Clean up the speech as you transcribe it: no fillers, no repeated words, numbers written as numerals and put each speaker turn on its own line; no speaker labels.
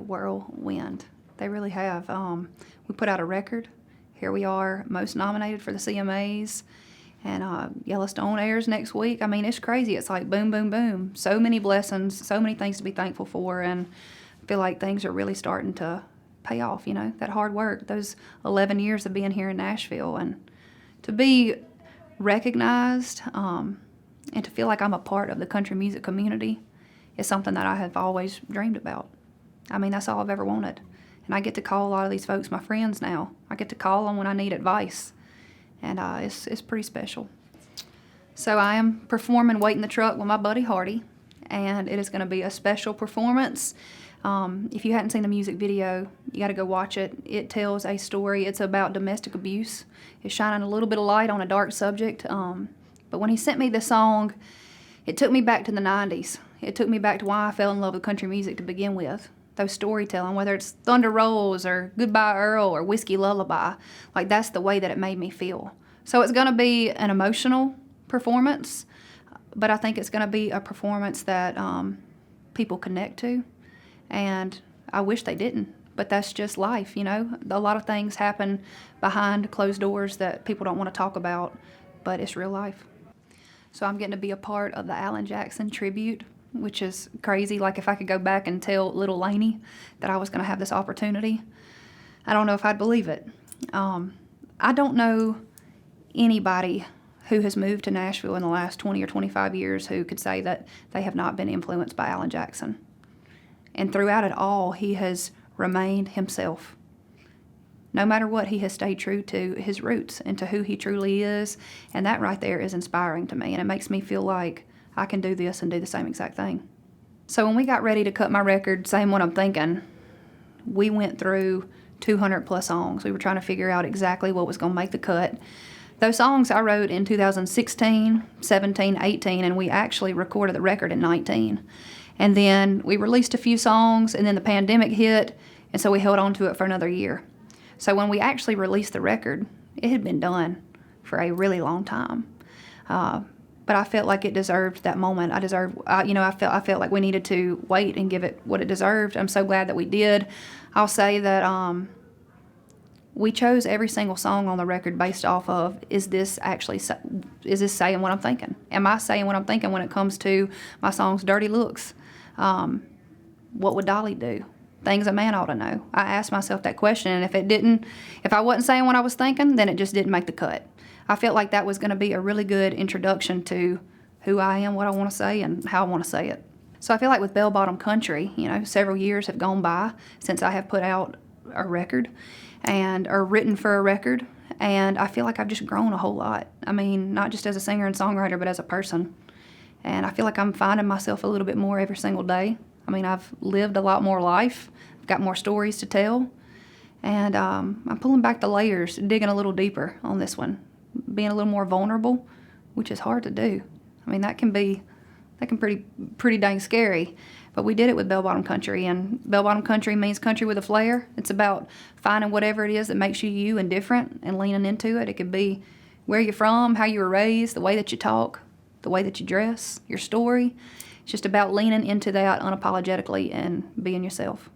whirlwind. They really have. We put out a record. Here we are, most nominated for the CMAs. And Yellowstone airs next week. I mean, it's crazy. It's like boom, boom, boom. So many blessings, so many things to be thankful for. And I feel like things are really starting to pay off, you know, that hard work, those 11 years of being here in Nashville. And to be recognized and to feel like I'm a part of the country music community is something that I have always dreamed about. I mean, that's all I've ever wanted. And I get to call a lot of these folks my friends now. I get to call them when I need advice. And it's pretty special. So I am performing Wait in the Truck with my buddy Hardy, and it is going to be a special performance. If you hadn't seen the music video, you got to go watch it. It tells a story. It's about domestic abuse. It's shining a little bit of light on a dark subject. But when he sent me this song, it took me back to the 90s. It took me back to why I fell in love with country music to begin with. Those storytelling, whether it's Thunder Rolls or Goodbye Earl or Whiskey Lullaby, like that's the way that it made me feel. So it's going to be an emotional performance, but I think it's going to be a performance that people connect to, and I wish they didn't, but that's just life, you know. A lot of things happen behind closed doors that people don't want to talk about, but it's real life. So I'm getting to be a part of the Alan Jackson tribute, which is crazy. Like, if I could go back and tell little Lainey that I was going to have this opportunity, I don't know if I'd believe it. I don't know anybody who has moved to Nashville in the last 20 or 25 years who could say that they have not been influenced by Alan Jackson. And throughout it all, he has remained himself. No matter what, he has stayed true to his roots and to who he truly is. And that right there is inspiring to me. And it makes me feel like I can do this and do the same exact thing. So when we got ready to cut my record, Saying What I'm Thinking, we went through 200 plus songs. We were trying to figure out exactly what was going to make the cut. Those songs I wrote in 2016, 17, 18, and we actually recorded the record in 19. And then we released a few songs, and then the pandemic hit, and so we held on to it for another year. So when we actually released the record, it had been done for a really long time. But I felt like it deserved that moment. I felt like we needed to wait and give it what it deserved. I'm so glad that we did. I'll say that we chose every single song on the record based off of, is this saying what I'm thinking? Am I saying what I'm thinking when it comes to my songs Dirty Looks? What would Dolly do? Things a Man Ought to Know. I asked myself that question, and if I wasn't saying what I was thinking, then it just didn't make the cut. I felt like that was going to be a really good introduction to who I am, what I want to say, and how I want to say it. So I feel like with Bell Bottom Country, you know, several years have gone by since I have put out a record or written for a record, and I feel like I've just grown a whole lot. I mean, not just as a singer and songwriter, but as a person. And I feel like I'm finding myself a little bit more every single day. I mean, I've lived a lot more life. I've got more stories to tell, and I'm pulling back the layers, digging a little deeper on this one. Being a little more vulnerable, which is hard to do. I mean, that can pretty dang scary. But we did it with Bell Bottom Country, and Bell Bottom Country means country with a flair. It's about finding whatever it is that makes you you and different and leaning into it. It could be where you're from, how you were raised, the way that you talk, the way that you dress, your story. It's just about leaning into that unapologetically and being yourself.